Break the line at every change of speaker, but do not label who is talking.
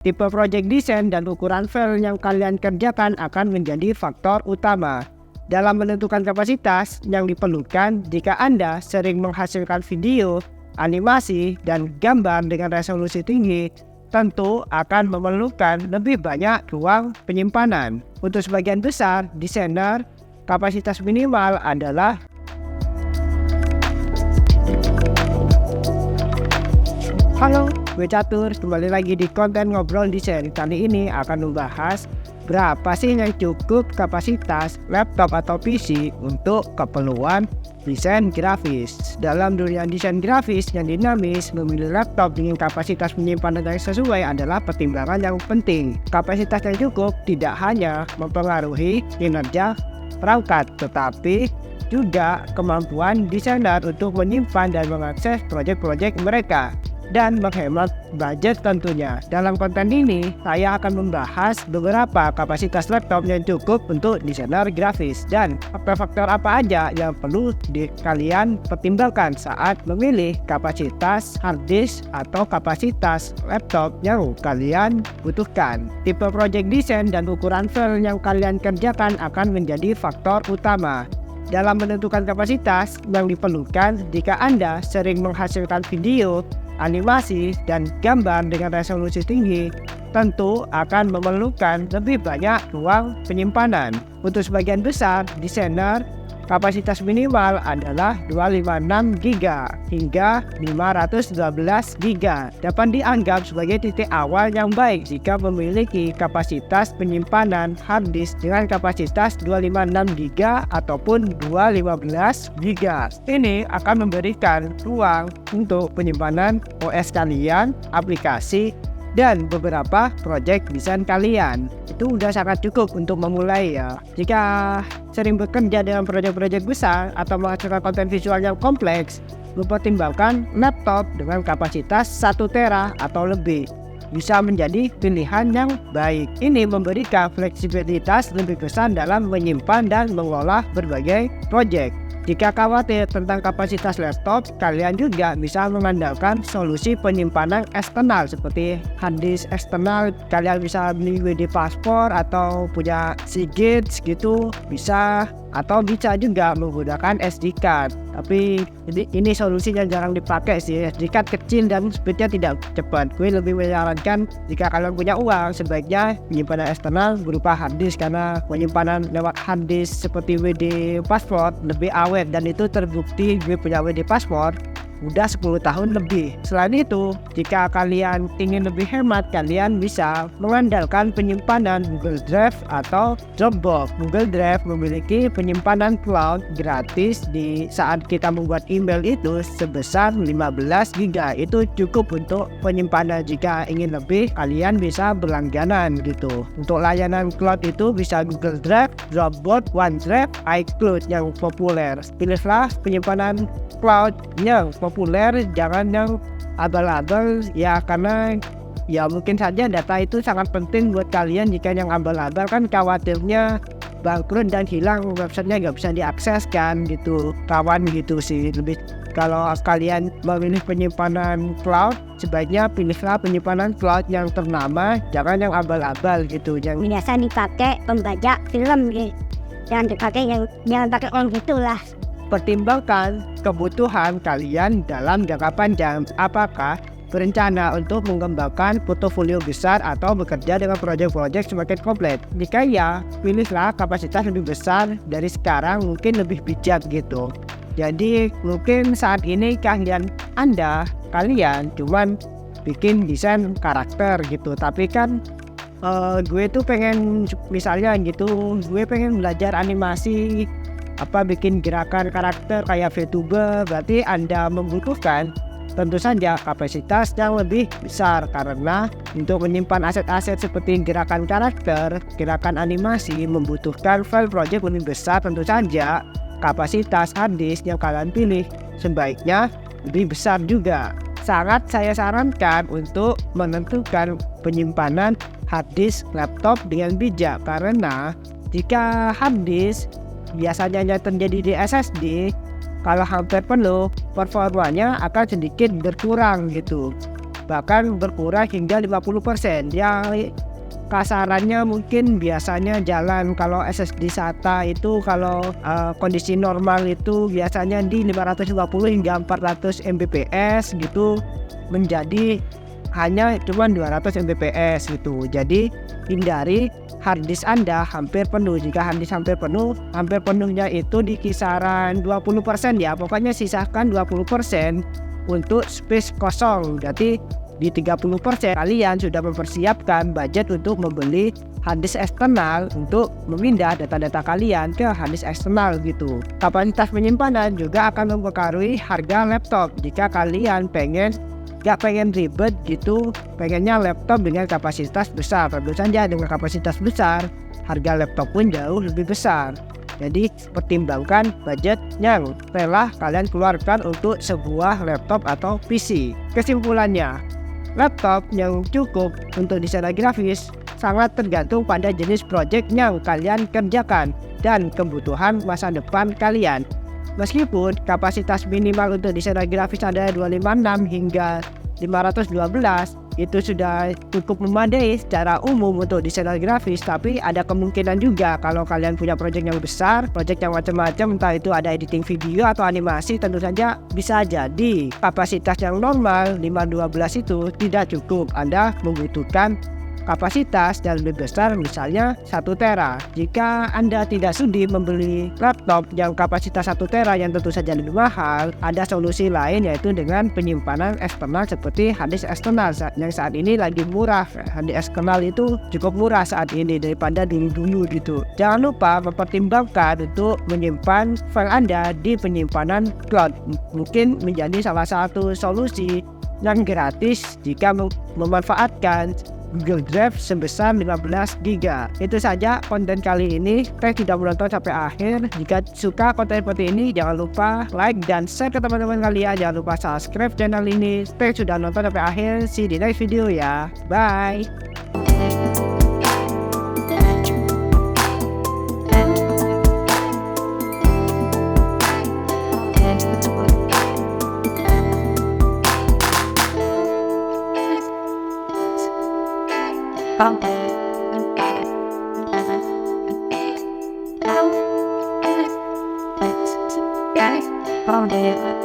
Tipe project desain dan ukuran file yang kalian kerjakan akan menjadi faktor utama dalam menentukan kapasitas yang diperlukan jika Anda sering menghasilkan video, animasi, dan gambar dengan resolusi tinggi. Tentu akan memerlukan lebih banyak ruang penyimpanan. Untuk sebagian besar desainer, kapasitas minimal adalah Halo, gue Catur, kembali lagi di konten ngobrol desain. Kali ini akan membahas berapa sih yang cukup kapasitas laptop atau PC untuk keperluan desain grafis. Dalam dunia desain grafis yang dinamis, memilih laptop dengan kapasitas penyimpanan yang sesuai adalah pertimbangan yang penting. Kapasitas yang cukup tidak hanya mempengaruhi kinerja perangkat, tetapi juga kemampuan desainer untuk menyimpan dan mengakses proyek-proyek mereka dan menghemat budget tentunya. Dalam konten ini, saya akan membahas beberapa kapasitas laptop yang cukup untuk desainer grafis dan faktor-faktor apa aja yang perlu kalian pertimbangkan saat memilih kapasitas hard disk atau kapasitas laptop yang kalian butuhkan. Tipe project desain dan ukuran file yang kalian kerjakan akan menjadi faktor utama dalam menentukan kapasitas yang diperlukan jika Anda sering menghasilkan video, animasi, dan gambar dengan resolusi tinggi. Tentu akan memerlukan lebih banyak ruang penyimpanan. Untuk sebagian besar desainer, kapasitas minimal adalah 256 GB hingga 512 GB. Dapat dianggap sebagai titik awal yang baik jika memiliki kapasitas penyimpanan hard disk dengan kapasitas 256 GB ataupun 215 GB. Ini akan memberikan ruang untuk penyimpanan OS kalian, aplikasi, dan beberapa project desain kalian. Itu udah sangat cukup untuk memulai ya. Jika sering bekerja dengan proyek-proyek besar atau menghasilkan konten visual yang kompleks, mempertimbangkan laptop dengan kapasitas 1 tera atau lebih bisa menjadi pilihan yang baik. Ini memberikan fleksibilitas lebih besar dalam menyimpan dan mengolah berbagai proyek. Jika khawatir tentang kapasitas laptop, kalian juga bisa mengandalkan solusi penyimpanan eksternal seperti hard disk eksternal. Kalian bisa beli WD paspor atau punya Seagate gitu bisa, atau bisa juga menggunakan SD card. Tapi ini solusinya jarang dipakai sih. SD card kecil dan speednya tidak cepat. Gue lebih menyarankan jika kalian punya uang, sebaiknya penyimpanan eksternal berupa hard disk, karena penyimpanan lewat hard disk seperti WD paspor lebih awet, dan itu terbukti. Gue punya WD paspor udah 10 tahun lebih. Selain itu, jika kalian ingin lebih hemat, kalian bisa mengandalkan penyimpanan Google Drive atau Dropbox. Google Drive memiliki penyimpanan cloud gratis di saat kita membuat email itu sebesar 15 GB. Itu cukup untuk penyimpanan. Jika ingin lebih, kalian bisa berlangganan gitu. Untuk layanan cloud itu bisa Google Drive, Dropbox, OneDrive, iCloud yang populer. Pilihlah penyimpanan cloud yang populer, jangan yang abal-abal ya, karena ya mungkin saja data itu sangat penting buat kalian. Jika yang abal-abal kan khawatirnya bangkrut dan hilang, websitenya nggak bisa diakses kan gitu, kawan gitu sih. Lebih kalau kalian memilih penyimpanan cloud, sebaiknya pilihlah penyimpanan cloud yang ternama, jangan yang abal-abal gitu. Yang
biasa dipakai pembaca film gitu, jangan dipakai jangan pakai on gitulah.
Pertimbangkan kebutuhan kalian dalam jangka panjang. Apakah berencana untuk mengembangkan portofolio besar atau bekerja dengan proyek-proyek semakin komplit? Jika ya, pilihlah kapasitas lebih besar dari sekarang, mungkin lebih bijak gitu. Jadi mungkin saat ini kalian cuman bikin desain karakter gitu, tapi kan gue tuh pengen misalnya gitu, gue pengen belajar animasi, bikin gerakan karakter kayak VTuber. Berarti Anda membutuhkan tentu saja kapasitas yang lebih besar, karena untuk menyimpan aset-aset seperti gerakan karakter, gerakan animasi membutuhkan file project lebih besar. Tentu saja kapasitas hard disk yang kalian pilih sebaiknya lebih besar juga. Sangat saya sarankan untuk menentukan penyimpanan hard disk laptop dengan bijak, karena jika hard disk biasanya terjadi di SSD, kalau hampir penuh, performanya akan sedikit berkurang gitu. bahkan berkurang hingga 50%. Ya kasarannya mungkin biasanya jalan kalau SSD SATA itu kalau kondisi normal itu biasanya di 550 hingga 400 Mbps gitu, menjadi hanya cuma 200 Mbps gitu. Jadi hindari harddisk Anda hampir penuh. Jika harddisk hampir penuh, hampir penuhnya itu di kisaran 20% ya. Pokoknya sisakan 20% untuk space kosong. Jadi di 30% kalian sudah mempersiapkan budget untuk membeli harddisk eksternal untuk memindah data-data kalian ke harddisk eksternal gitu. Kapasitas penyimpanan juga akan mempengaruhi harga laptop. Jika kalian gak pengen ribet gitu, pengennya laptop dengan kapasitas besar, tentu saja dengan kapasitas besar harga laptop pun jauh lebih besar. Jadi pertimbangkan budget yang rela kalian keluarkan untuk sebuah laptop atau PC. Kesimpulannya, laptop yang cukup untuk desain grafis sangat tergantung pada jenis project yang kalian kerjakan dan kebutuhan masa depan kalian. Meskipun kapasitas minimal untuk desain grafis ada 256 hingga 512, itu sudah cukup memadai secara umum untuk desain grafis, tapi ada kemungkinan juga kalau kalian punya project yang besar, project yang macam-macam, entah itu ada editing video atau animasi, tentu saja bisa jadi kapasitas yang normal 512 itu tidak cukup. Anda membutuhkan kapasitas yang lebih besar, misalnya 1 tera. Jika Anda tidak sudi membeli laptop yang kapasitas 1 tera yang tentu saja lebih mahal, ada solusi lain yaitu dengan penyimpanan eksternal seperti harddisk eksternal yang saat ini lagi murah. Harddisk eksternal itu cukup murah saat ini daripada dulu-dulu gitu. Jangan lupa mempertimbangkan untuk menyimpan file Anda di penyimpanan cloud. Mungkin menjadi salah satu solusi yang gratis jika memanfaatkan Google Drive sebesar 15 GB. Itu saja konten kali ini. Thanks sudah menonton sampai akhir. Jika suka konten seperti ini, jangan lupa like dan share ke teman-teman kalian. Jangan lupa subscribe channel ini. Thanks sudah nonton sampai akhir. See you di next video ya. Bye.
Oh,